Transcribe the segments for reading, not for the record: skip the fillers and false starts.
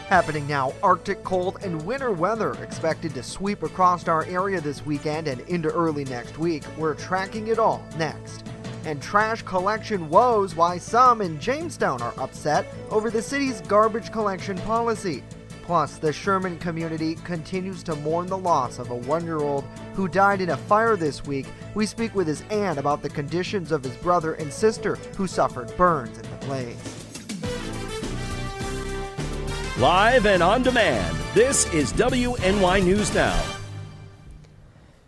Happening now, Arctic cold and winter weather expected to sweep across our area this weekend and into early next week. We're tracking it all next. And trash collection woes why some in Jamestown are upset over the city's garbage collection policy. Plus, the Sherman community continues to mourn the loss of a 1-year-old who died in a fire this week. We speak with his aunt about the conditions of his brother and sister who suffered burns in the blaze. Live and on demand, this is WNY News Now.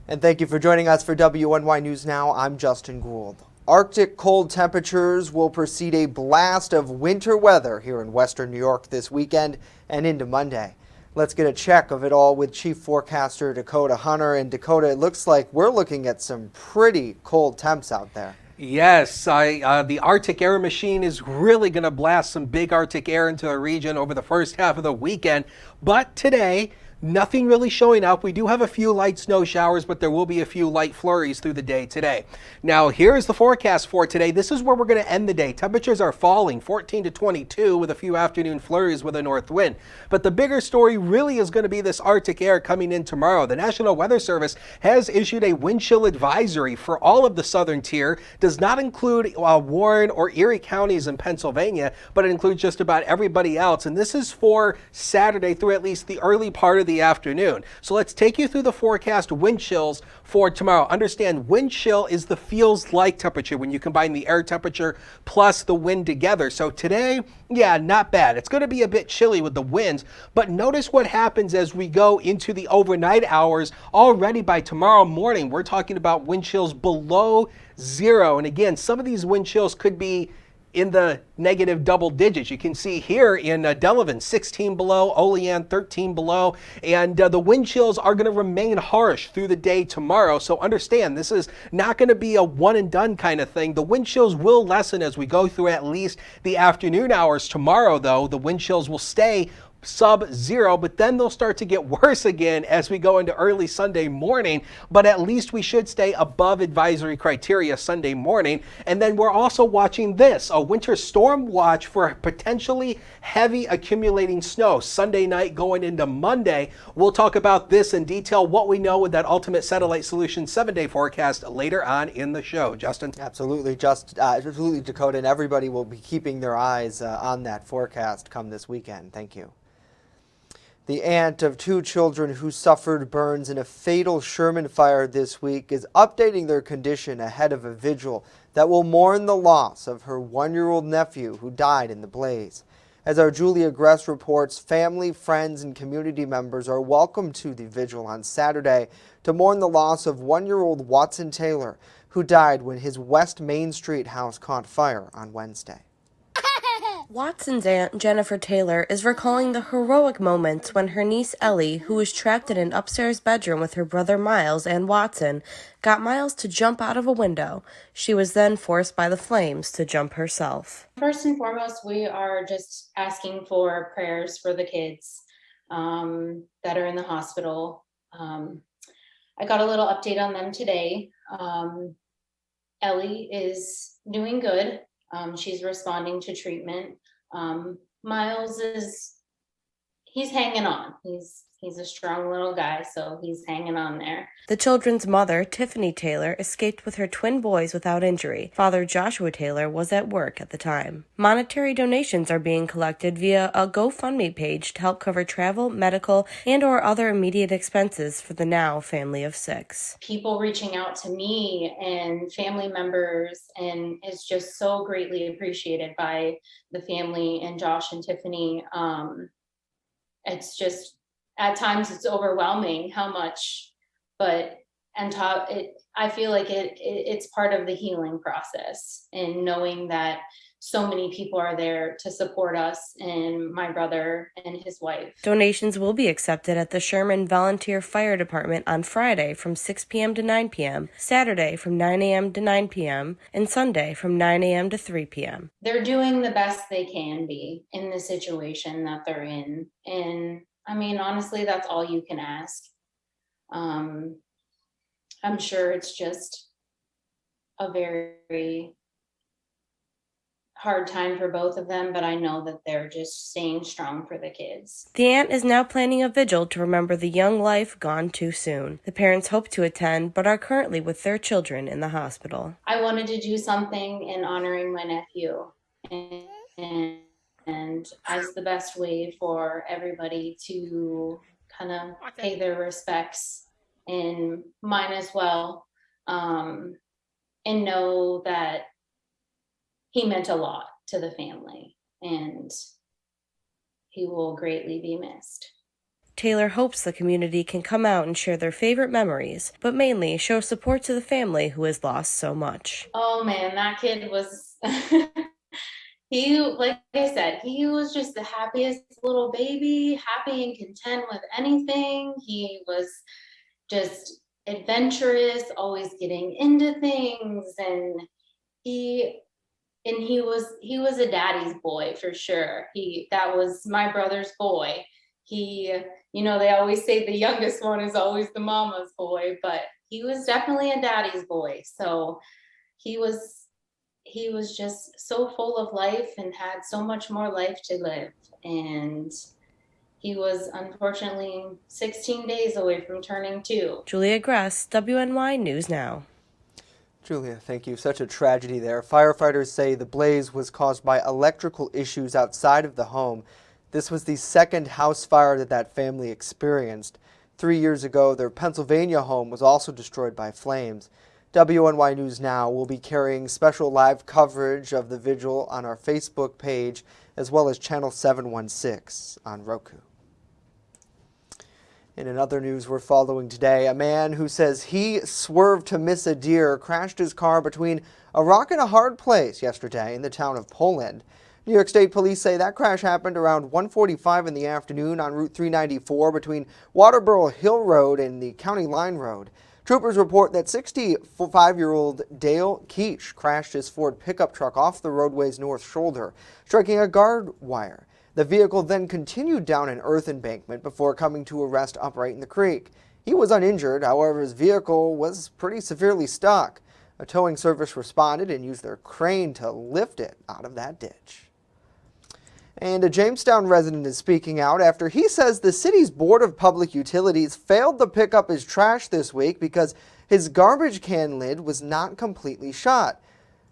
And thank you for joining us for WNY News Now. I'm Justin Gould. Arctic cold temperatures will precede a blast of winter weather here in western New York this weekend and into Monday. Let's get a check of it all with Chief Forecaster Dakota Hunter. And Dakota, it looks like we're looking at some pretty cold temps out there. Yes, the Arctic air machine is really going to blast some big Arctic air into the region over the first half of the weekend. But today, nothing really showing up. We do have a few light snow showers, but there will be a few light flurries through the day today. Now, here's the forecast for today. This is where we're going to end the day. Temperatures are falling 14 to 22 with a few afternoon flurries with a north wind. But the bigger story really is going to be this Arctic air coming in tomorrow. The National Weather Service has issued a wind chill advisory for all of the southern tier. Does not include Warren or Erie counties in Pennsylvania, but it includes just about everybody else. And this is for Saturday through at least the early part of the afternoon. So let's take you through the forecast wind chills for tomorrow. Understand, wind chill is the feels like temperature when you combine the air temperature plus the wind together. So today, yeah, not bad. It's going to be a bit chilly with the winds, but notice what happens as we go into the overnight hours. Already by tomorrow morning, we're talking about wind chills below zero. And again, some of these wind chills could be in the negative double digits. You can see here in Delavan, 16 below, Olean, 13 below, and the wind chills are going to remain harsh through the day tomorrow. So understand, this is not going to be a one and done kind of thing. The wind chills will lessen as we go through at least the afternoon hours tomorrow, though. The wind chills will stay sub-zero, but then they'll start to get worse again as we go into early Sunday morning. But at least we should stay above advisory criteria Sunday morning. And then we're also watching this, a winter storm watch for potentially heavy accumulating snow Sunday night going into Monday. We'll talk about this in detail, what we know with that Ultimate Satellite Solutions 7-day forecast later on in the show. Justin? Absolutely, absolutely, Dakota, and everybody will be keeping their eyes on that forecast come this weekend. Thank you. The aunt of 2 children who suffered burns in a fatal Sherman fire this week is updating their condition ahead of a vigil that will mourn the loss of her 1-year-old nephew who died in the blaze. As our Julia Gress reports, family, friends, and community members are welcome to the vigil on Saturday to mourn the loss of 1-year-old Watson Taylor, who died when his West Main Street house caught fire on Wednesday. Watson's aunt, Jennifer Taylor, is recalling the heroic moments when her niece Ellie, who was trapped in an upstairs bedroom with her brother Miles and Watson, got Miles to jump out of a window. She was then forced by the flames to jump herself. First and foremost, we are just asking for prayers for the kids that are in the hospital. I got a little update on them today. Ellie is doing good. She's responding to treatment. Miles he's hanging on. He's a strong little guy, so he's hanging on there. The children's mother, Tiffany Taylor, escaped with her twin boys without injury. Father Joshua Taylor was at work at the time. Monetary donations are being collected via a GoFundMe page to help cover travel, medical, and/or other immediate expenses for the now family of 6. People reaching out to me and family members, and it's just so greatly appreciated by the family and Josh and Tiffany. It's just, at times it's overwhelming how much, but I feel like it's part of the healing process, and knowing that so many people are there to support us and my brother and his wife. Donations will be accepted at the Sherman Volunteer Fire Department on Friday from 6 p.m. to 9 p.m., Saturday from 9 a.m. to 9 p.m., and Sunday from 9 a.m. to 3 p.m. They're doing the best they can be in the situation that they're in. And I mean, honestly, that's all you can ask. I'm sure it's just a very hard time for both of them, but I know that they're just staying strong for the kids. The aunt is now planning a vigil to remember the young life gone too soon. The parents hope to attend, but are currently with their children in the hospital. I wanted to do something in honoring my nephew, and as the best way for everybody to kind of pay their respects, and mine as well, and know that he meant a lot to the family, and he will greatly be missed. Taylor hopes the community can come out and share their favorite memories, but mainly show support to the family who has lost so much. Oh man, that kid was he, like I said, he was just the happiest little baby, happy and content with anything. He was just adventurous, always getting into things, and he was a daddy's boy for sure. That was my brother's boy. They always say the youngest one is always the mama's boy, but he was definitely a daddy's boy. So he was just so full of life and had so much more life to live. And he was unfortunately 16 days away from turning 2. Julia Gress, WNY News Now. Julia, thank you. Such a tragedy there. Firefighters say the blaze was caused by electrical issues outside of the home. This was the second house fire that family experienced. 3 years ago, their Pennsylvania home was also destroyed by flames. WNY News Now will be carrying special live coverage of the vigil on our Facebook page, as well as Channel 716 on Roku. In other news we're following today, a man who says he swerved to miss a deer crashed his car between a rock and a hard place yesterday in the town of Poland. New York State Police say that crash happened around 1:45 in the afternoon on Route 394 between Waterboro Hill Road and the County Line Road. Troopers report that 65-year-old Dale Keach crashed his Ford pickup truck off the roadway's north shoulder, striking a guard wire. The vehicle then continued down an earth embankment before coming to a rest upright in the creek. He was uninjured, however, his vehicle was pretty severely stuck. A towing service responded and used their crane to lift it out of that ditch. And a Jamestown resident is speaking out after he says the city's Board of Public Utilities failed to pick up his trash this week because his garbage can lid was not completely shut.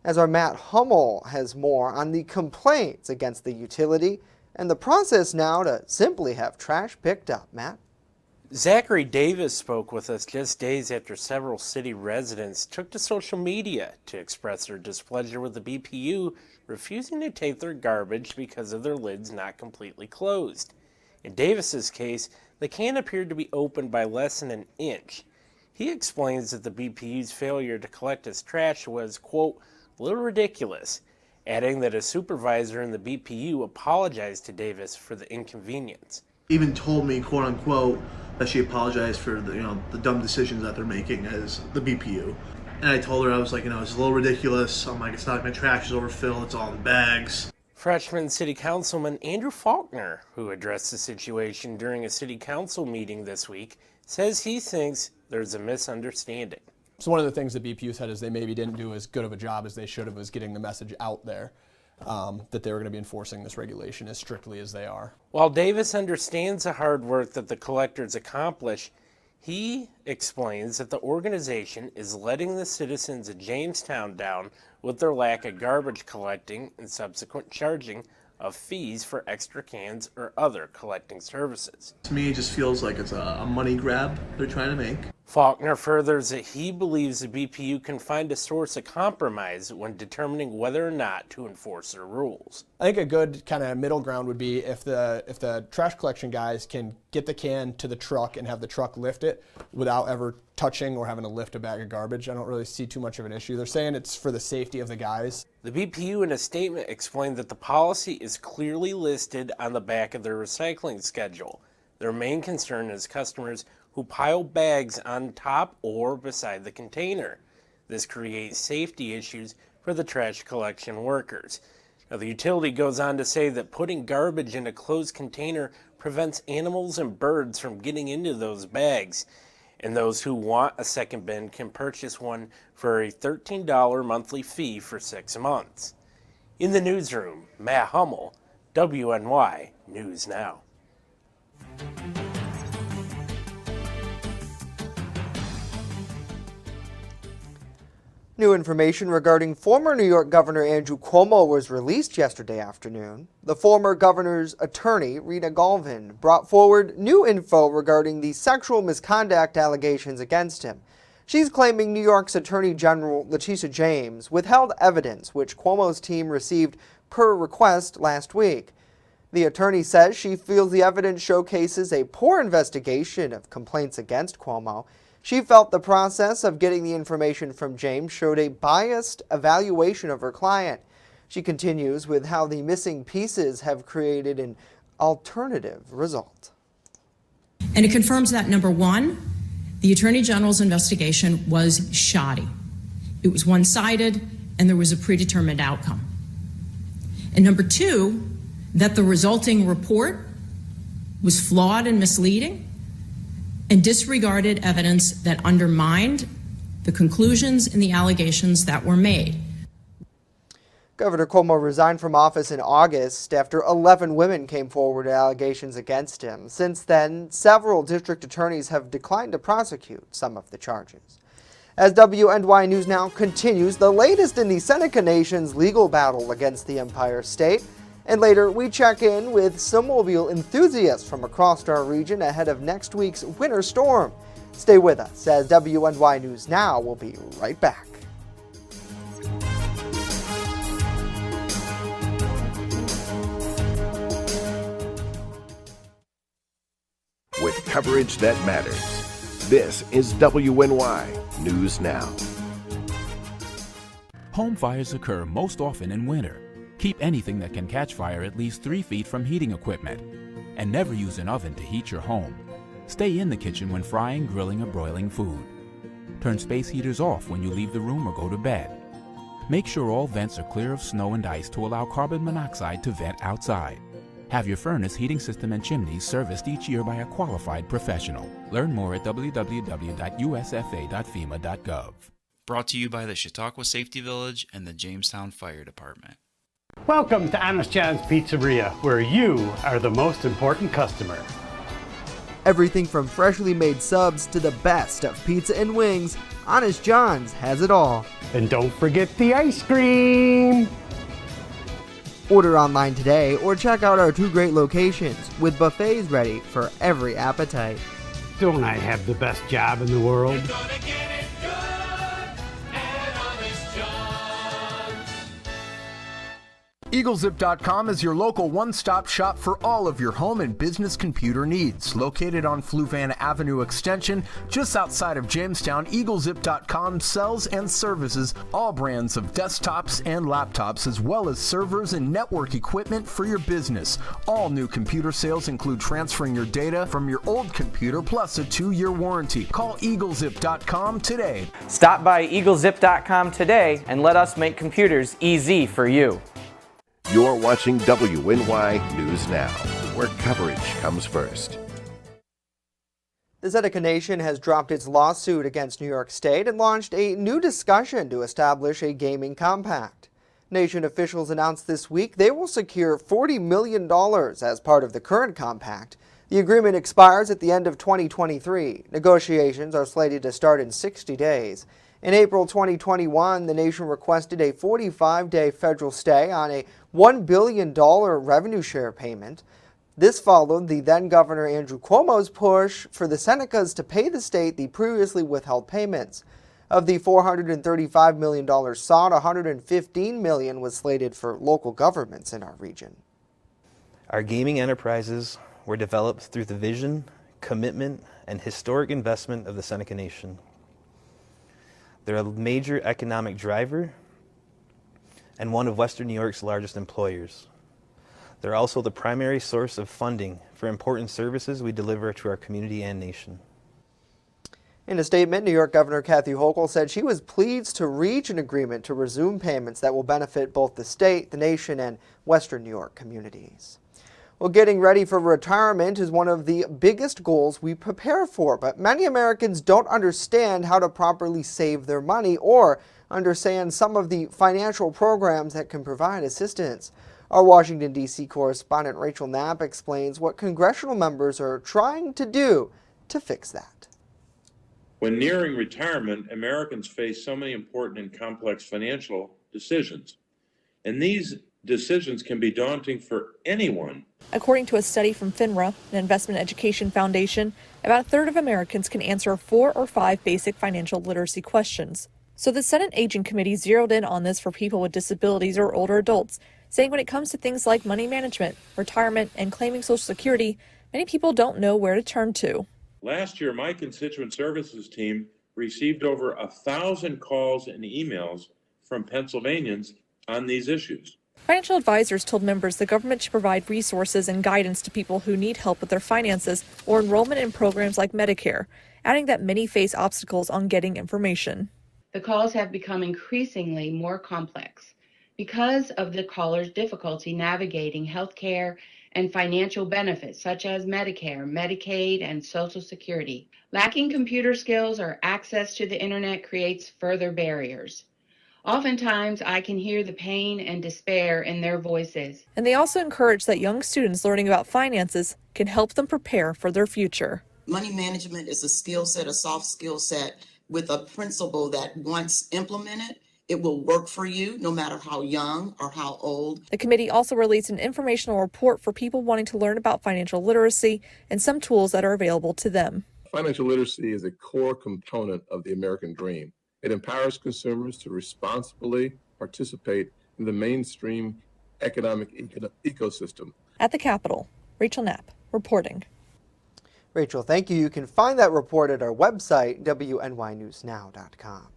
As our Matt Hummel has more on the complaints against the utility and the process now to simply have trash picked up. Matt? Zachary Davis spoke with us just days after several city residents took to social media to express their displeasure with the BPU refusing to take their garbage because of their lids not completely closed. In Davis's case, the can appeared to be opened by less than an inch. He explains that the BPU's failure to collect his trash was, quote, a little ridiculous, adding that a supervisor in the BPU apologized to Davis for the inconvenience. Even told me, quote unquote, that she apologized for the dumb decisions that they're making as the BPU. And I told her, I was like, it's a little ridiculous. I'm like, it's not, my trash is overfilled, it's all in bags. Freshman City Councilman Andrew Faulkner, who addressed the situation during a city council meeting this week, says he thinks there's a misunderstanding. So one of the things that BPU said is they maybe didn't do as good of a job as they should have was getting the message out there that they were going to be enforcing this regulation as strictly as they are. While Davis understands the hard work that the collectors accomplish, he explains that the organization is letting the citizens of Jamestown down with their lack of garbage collecting and subsequent charging of fees for extra cans or other collecting services. To me, it just feels like it's a money grab they're trying to make. Faulkner furthers that he believes the BPU can find a source of compromise when determining whether or not to enforce their rules. I think a good kind of middle ground would be if the trash collection guys can get the can to the truck and have the truck lift it without ever touching or having to lift a bag of garbage. I don't really see too much of an issue. They're saying it's for the safety of the guys. The BPU in a statement explained that the policy is clearly listed on the back of their recycling schedule. Their main concern is customers who pile bags on top or beside the container. This creates safety issues for the trash collection workers. Now, the utility goes on to say that putting garbage in a closed container prevents animals and birds from getting into those bags, and those who want a second bin can purchase one for a $13 monthly fee for 6 months. In the newsroom, Matt Hummel, WNY News Now. New information regarding former New York Governor Andrew Cuomo was released yesterday afternoon. The former governor's attorney, Rita Galvin, brought forward new info regarding the sexual misconduct allegations against him. She's claiming New York's Attorney General Letitia James withheld evidence which Cuomo's team received per request last week. The attorney says she feels the evidence showcases a poor investigation of complaints against Cuomo. She felt the process of getting the information from James showed a biased evaluation of her client. She continues with how the missing pieces have created an alternative result. And it confirms that, number one, the Attorney General's investigation was shoddy. It was one-sided, and there was a predetermined outcome. And number two, that the resulting report was flawed and misleading and disregarded evidence that undermined the conclusions and the allegations that were made. Governor Cuomo resigned from office in August after 11 women came forward with allegations against him. Since then, several district attorneys have declined to prosecute some of the charges. As WNY News Now continues, the latest in the Seneca Nation's legal battle against the Empire State. And later, we check in with snowmobile enthusiasts from across our region ahead of next week's winter storm. Stay with us as WNY News Now will be right back. With coverage that matters, this is WNY News Now. Home fires occur most often in winter. Keep anything that can catch fire at least 3 feet from heating equipment. And never use an oven to heat your home. Stay in the kitchen when frying, grilling, or broiling food. Turn space heaters off when you leave the room or go to bed. Make sure all vents are clear of snow and ice to allow carbon monoxide to vent outside. Have your furnace, heating system, and chimneys serviced each year by a qualified professional. Learn more at www.usfa.fema.gov. Brought to you by the Chautauqua Safety Village and the Jamestown Fire Department. Welcome to Honest John's Pizzeria, where you are the most important customer. Everything from freshly made subs to the best of pizza and wings, Honest John's has it all. And don't forget the ice cream! Order online today or check out our 2 great locations with buffets ready for every appetite. Don't I have the best job in the world? EagleZip.com is your local one-stop shop for all of your home and business computer needs. Located on Fluvan Avenue Extension, just outside of Jamestown, EagleZip.com sells and services all brands of desktops and laptops, as well as servers and network equipment for your business. All new computer sales include transferring your data from your old computer plus a 2-year warranty. Call EagleZip.com today. Stop by EagleZip.com today and let us make computers easy for you. You're watching WNY News Now, where coverage comes first. The Seneca Nation has dropped its lawsuit against New York State and launched a new discussion to establish a gaming compact. Nation officials announced this week they will secure $40 million as part of the current compact. The agreement expires at the end of 2023. Negotiations are slated to start in 60 days. In April 2021, the nation requested a 45-day federal stay on a $1 billion revenue share payment. This followed the then Governor Andrew Cuomo's push for the Senecas to pay the state the previously withheld payments. Of the $435 million sought, $115 million was slated for local governments in our region. Our gaming enterprises were developed through the vision, commitment, and historic investment of the Seneca Nation. They're a major economic driver and one of Western New York's largest employers. They're also the primary source of funding for important services we deliver to our community and nation. In a statement, New York Governor Kathy Hochul said she was pleased to reach an agreement to resume payments that will benefit both the state, the nation, and Western New York communities. Well, getting ready for retirement is one of the biggest goals we prepare for, but many Americans don't understand how to properly save their money or understand some of the financial programs that can provide assistance. Our Washington, D.C. correspondent Rachel Knapp explains what congressional members are trying to do to fix that. When nearing retirement, Americans face so many important and complex financial decisions. And these decisions can be daunting for anyone. According to a study from FINRA, an investment education foundation, about a third of Americans can answer 4 or 5 basic financial literacy questions. So the Senate Aging Committee zeroed in on this for people with disabilities or older adults, saying when it comes to things like money management, retirement, and claiming Social Security, many people don't know where to turn to. Last year, my constituent services team received over 1,000 calls and emails from Pennsylvanians on these issues. Financial advisors told members the government should provide resources and guidance to people who need help with their finances or enrollment in programs like Medicare, adding that many face obstacles on getting information. The calls have become increasingly more complex because of the caller's difficulty navigating health care and financial benefits such as Medicare, Medicaid, and Social Security. Lacking computer skills or access to the internet creates further barriers. Oftentimes, I can hear the pain and despair in their voices. And they also encourage that young students learning about finances can help them prepare for their future. Money management is a skill set, a soft skill set with a principle that once implemented, it will work for you no matter how young or how old. The committee also released an informational report for people wanting to learn about financial literacy and some tools that are available to them. Financial literacy is a core component of the American dream. It empowers consumers to responsibly participate in the mainstream economic ecosystem. At the Capitol, Rachel Knapp reporting. Rachel, thank you. You can find that report at our website, WNYNewsNow.com.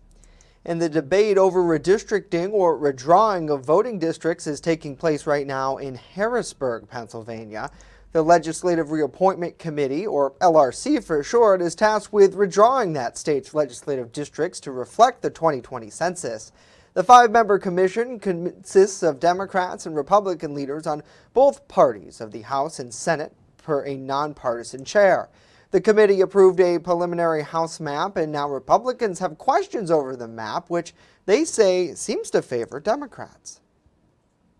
And the debate over redistricting or redrawing of voting districts is taking place right now in Harrisburg, Pennsylvania. The Legislative Reappointment Committee, or LRC for short, is tasked with redrawing that state's legislative districts to reflect the 2020 census. The 5-member commission consists of Democrats and Republican leaders on both parties of the House and Senate per a nonpartisan chair. The committee approved a preliminary House map, and now Republicans have questions over the map, which they say seems to favor Democrats.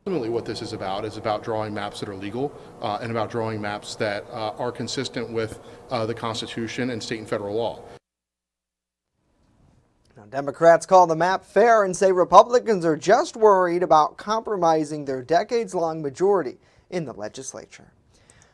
Ultimately, what this is about drawing maps that are legal and about drawing maps that are consistent with the Constitution and state and federal law. Now, Democrats call the map fair and say Republicans are just worried about compromising their decades-long majority in the legislature.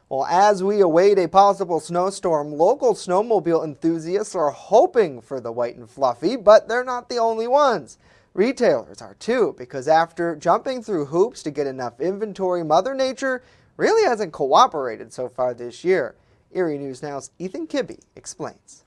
Well, as we await a possible snowstorm, local snowmobile enthusiasts are hoping for the white and fluffy, but they're not the only ones. Retailers are too, because after jumping through hoops to get enough inventory, Mother Nature really hasn't cooperated so far this year. Erie News Now's Ethan Kibbe explains.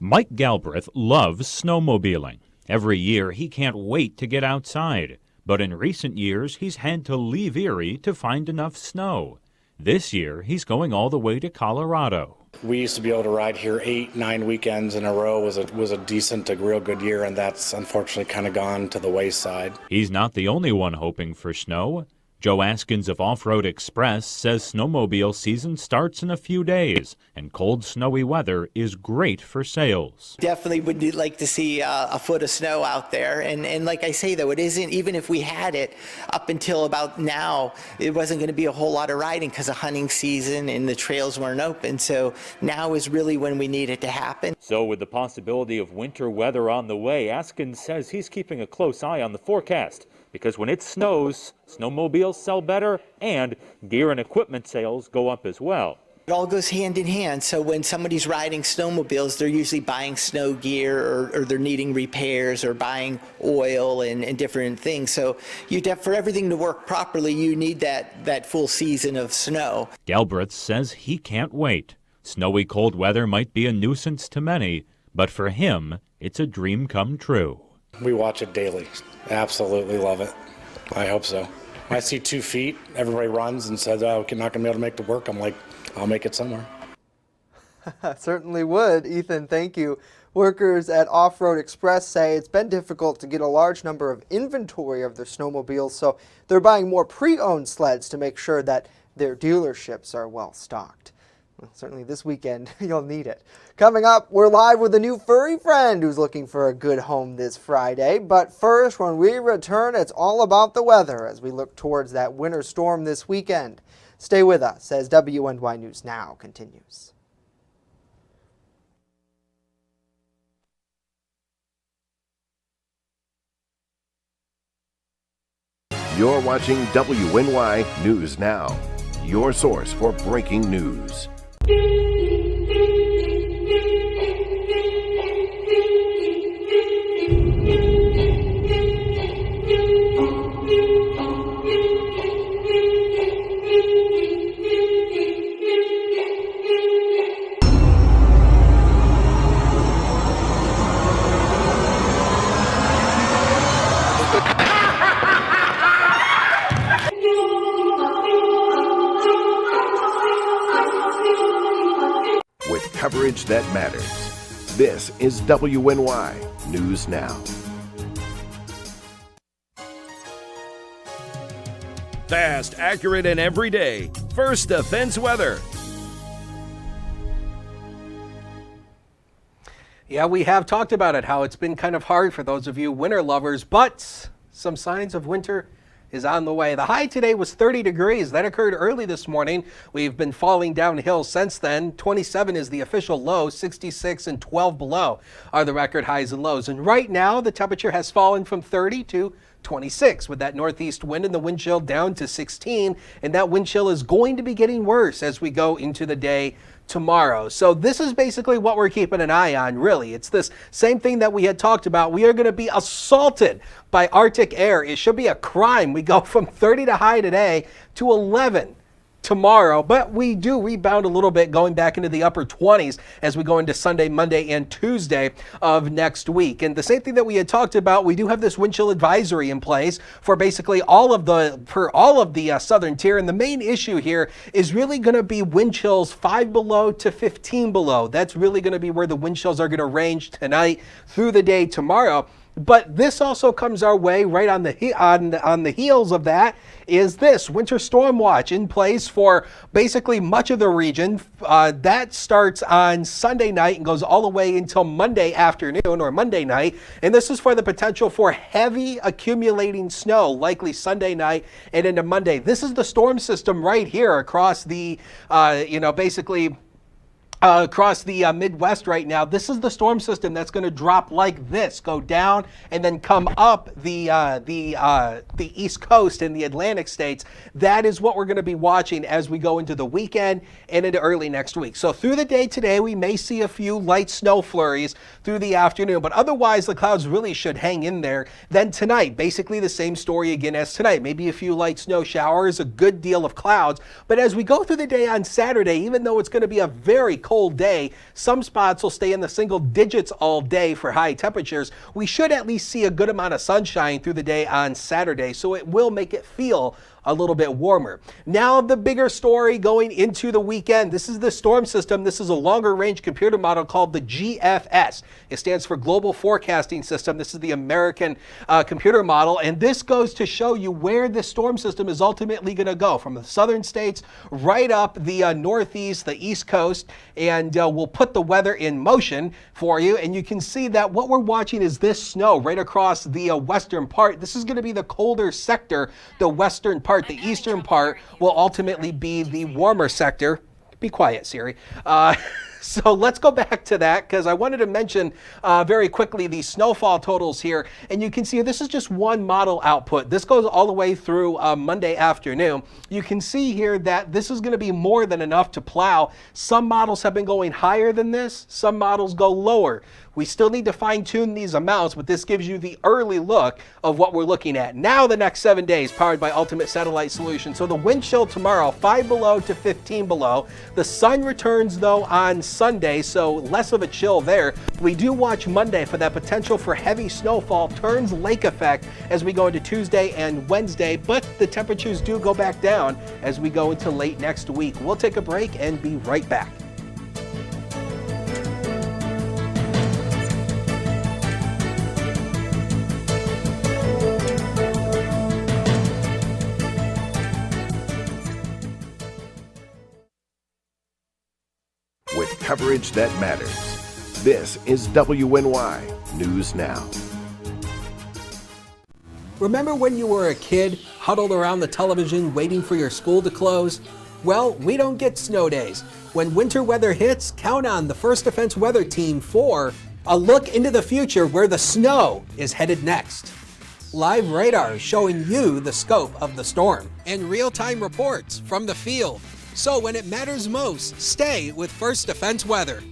Mike Galbraith loves snowmobiling. Every year he can't wait to get outside, but in recent years he's had to leave Erie to find enough snow. This year, he's going all the way to Colorado. We used to be able to ride here 8-9 weekends in a row. Was a decent, a real good year, and that's unfortunately kind of gone to the wayside. He's not the only one hoping for snow. Joe Askins of Off-Road Express says snowmobile season starts in a few days, and cold, snowy weather is great for sales. Definitely would like to see a foot of snow out there. And like I say, though, it isn't, even if we had it up until about now, it wasn't going to be a whole lot of riding because of hunting season and the trails weren't open. So now is really when we need it to happen. So with the possibility of winter weather on the way, Askins says he's keeping a close eye on the forecast, because when it snows, snowmobiles sell better and gear and equipment sales go up as well. It all goes hand in hand. So when somebody's riding snowmobiles, they're usually buying snow gear or they're needing repairs or buying oil and different things. So for everything to work properly, you need that full season of snow. Galbraith says he can't wait. Snowy cold weather might be a nuisance to many, but for him, it's a dream come true. We watch it daily. Absolutely love it. I hope so. When I see 2 feet, everybody runs and says, oh, we're not going to be able to make it work. I'm like, I'll make it somewhere. Certainly would. Ethan, thank you. Workers at Off-Road Express say it's been difficult to get a large number of inventory of their snowmobiles, so they're buying more pre-owned sleds to make sure that their dealerships are well stocked. Well, certainly this weekend, you'll need it. Coming up, we're live with a new furry friend who's looking for a good home this Friday. But first, when we return, it's all about the weather as we look towards that winter storm this weekend. Stay with us as WNY News Now continues. You're watching WNY News Now, your source for breaking news. With coverage that matters. This is WNY News Now. Fast, accurate, and everyday. First Defense Weather. Yeah, we have talked about it, how it's been kind of hard for those of you winter lovers, but some signs of winter is on the way. The high today was 30 degrees. That occurred early this morning. We've been falling downhill since then. 27 is the official low. 66 and 12 below are the record highs and lows. And right now, the temperature has fallen from 30 to 26 with that northeast wind and the wind chill down to 16. And that wind chill is going to be getting worse as we go into the day tomorrow. So this is basically what we're keeping an eye on, really. It's this same thing that we had talked about. We are going to be assaulted by Arctic air. It should be a crime. We go from 30 to high today to 11 tomorrow, but we do rebound a little bit going back into the upper 20s as we go into Sunday, Monday, and Tuesday of next week. And the same thing that we had talked about, we do have this wind chill advisory in place for basically all of the southern tier. And the main issue here is really going to be wind chills 5 below to 15 below. That's really going to be where the wind chills are going to range tonight through the day tomorrow. But this also comes our way right on the heels of that is this winter storm watch in place for basically much of the region. That starts on Sunday night and goes all the way until Monday afternoon or Monday night. And this is for the potential for heavy accumulating snow, likely Sunday night and into Monday. This is the storm system right here across the, across the Midwest right now. This is the storm system that's going to drop like this, go down and then come up the East Coast and the Atlantic states. That is what we're going to be watching as we go into the weekend and into early next week. So through the day today, we may see a few light snow flurries through the afternoon, but otherwise the clouds really should hang in there. Then tonight, basically the same story again as tonight. Maybe a few light snow showers, a good deal of clouds. But as we go through the day on Saturday, even though it's going to be a very cold day, some spots will stay in the single digits all day for high temperatures. We should at least see a good amount of sunshine through the day on Saturday, so it will make it feel a little bit warmer. Now the bigger story going into the weekend. This is the storm system. This is a longer range computer model called the GFS. It stands for Global Forecasting System. This is the American computer model, and this goes to show you where the storm system is ultimately going to go from the southern states right up the northeast, the east coast, and we'll put the weather in motion for you. And you can see that what we're watching is this snow right across the western part. This is going to be the colder sector, the western part. The eastern part will ultimately be the warmer sector. Be quiet, Siri. So let's go back to that because I wanted to mention very quickly the snowfall totals here. And you can see this is just one model output. This goes all the way through Monday afternoon. You can see here that this is going to be more than enough to plow. Some models have been going higher than this. Some models go lower. We still need to fine tune these amounts, but this gives you the early look of what we're looking at. Now the next 7 days powered by Ultimate Satellite Solutions. So the wind chill tomorrow, 5 below to 15 below. The sun returns though on Sunday, so less of a chill there. We do watch Monday for that potential for heavy snowfall, turns lake effect as we go into Tuesday and Wednesday, but the temperatures do go back down as we go into late next week. We'll take a break and be right back. with coverage that matters. This is WNY News Now. Remember when you were a kid, huddled around the television waiting for your school to close? Well, we don't get snow days. When winter weather hits, count on the First Defense Weather Team for a look into the future where the snow is headed next. Live radar showing you the scope of the storm. And real-time reports from the field. So when it matters most, stay with First Defense Weather.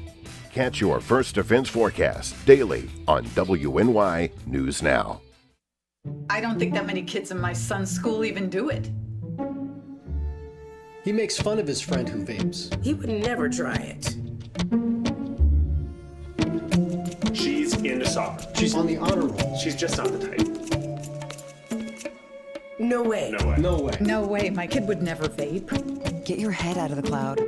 Catch your First Defense forecast daily on WNY News Now. I don't think that many kids in my son's school even do it. He makes fun of his friend who vapes. He would never try it. She's into soccer. She's on the honor roll. She's just not the type. No way. No way. No way. No way, my kid would never vape. Get your head out of the cloud.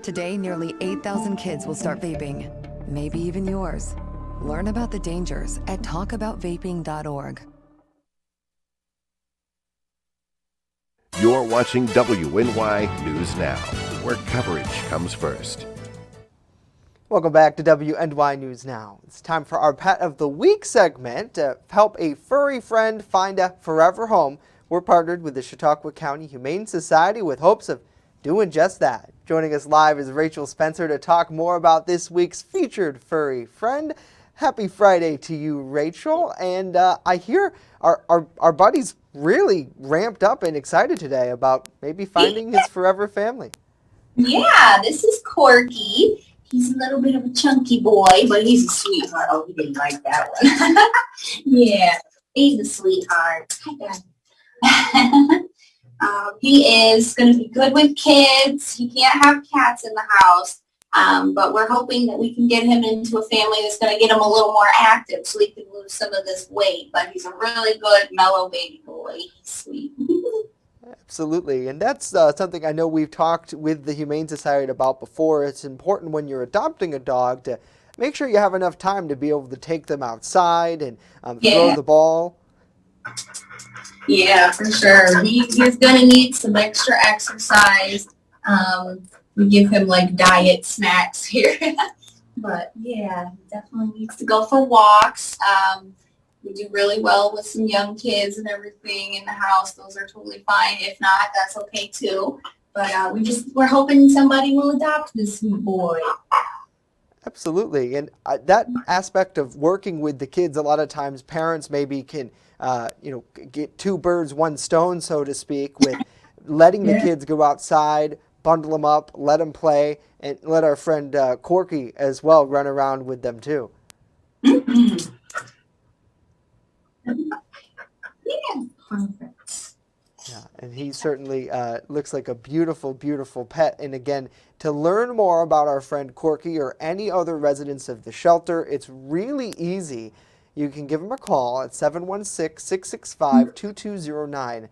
Today, nearly 8,000 kids will start vaping. Maybe even yours. Learn about the dangers at talkaboutvaping.org. You're watching WNY News Now, where coverage comes first. Welcome back to WNY News Now. It's time for our Pet of the Week segment to help a furry friend find a forever home. We're partnered with the Chautauqua County Humane Society with hopes of doing just that. Joining us live is Rachel Spencer to talk more about this week's featured furry friend. Happy Friday to you, Rachel. And I hear our buddy's really ramped up and excited today about maybe finding his forever family. Yeah, this is Corky. He's a little bit of a chunky boy, but he's a sweetheart. Oh, he didn't like that one. Yeah, he's a sweetheart. Hi, Dad. He is going to be good with kids. He can't have cats in the house, but we're hoping that we can get him into a family that's going to get him a little more active so he can lose some of this weight. But he's a really good, mellow baby boy. He's sweet. Absolutely, and that's something I know we've talked with the Humane Society about before. It's important when you're adopting a dog to make sure you have enough time to be able to take them outside and throw the ball. Yeah, for sure. He's going to need some extra exercise. We give him like diet snacks here. But yeah, he definitely needs to go for walks. We do really well with some young kids and everything in the house. Those are totally fine. If not, that's okay too. But we're hoping somebody will adopt this new boy. Absolutely, and that aspect of working with the kids, a lot of times parents maybe can, get two birds, one stone, so to speak, with letting the kids go outside, bundle them up, let them play, and let our friend Corky as well run around with them too. Mm-hmm. Yeah, perfect. Yeah, and he certainly looks like a beautiful, beautiful pet. And again, to learn more about our friend Corky or any other residents of the shelter, it's really easy. You can give him a call at 716-665-2209,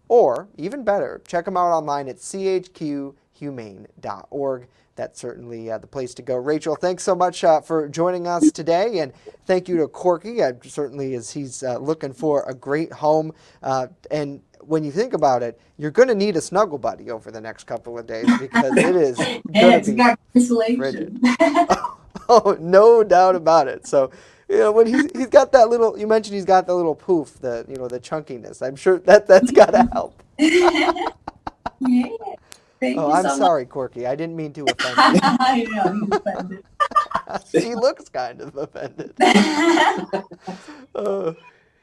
or even better, check him out online at chqhumane.org. That's certainly the place to go. Rachel, thanks so much for joining us today, and thank you to Corky, certainly as he's looking for a great home. And when you think about it, you're going to need a snuggle buddy over the next couple of days because it is going to be frigid. Oh, no doubt about it. So, when he's got that little, you mentioned he's got the little poof, the chunkiness. I'm sure that's got to help. Yeah. Oh, I'm sorry, Corky. I didn't mean to offend you. I know, he's offended. She looks kind of offended.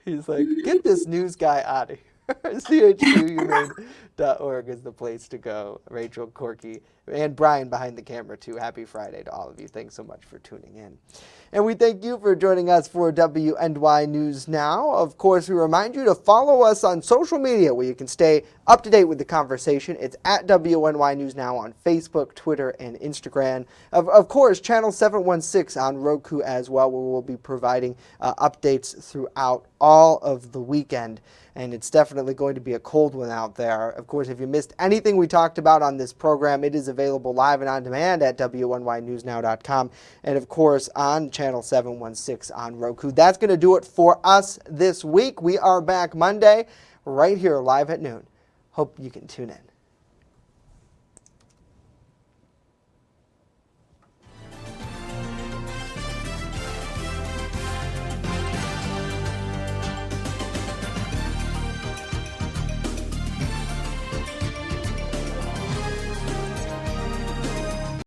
He's like, get this news guy out of here. chqhumane.org is the place to go. Rachel, Corky, and Brian behind the camera, too. Happy Friday to all of you. Thanks so much for tuning in. And we thank you for joining us for WNY News Now. Of course, we remind you to follow us on social media where you can stay up to date with the conversation. It's at WNY News Now on Facebook, Twitter, and Instagram. Of course, Channel 716 on Roku as well, where we'll be providing updates throughout all of the weekend. And it's definitely going to be a cold one out there. Of course, if you missed anything we talked about on this program, it is available live and on demand at WNYNewsNow.com. And of course, on Channel 716 on Roku. That's going to do it for us this week. We are back Monday right here live at noon. Hope you can tune in.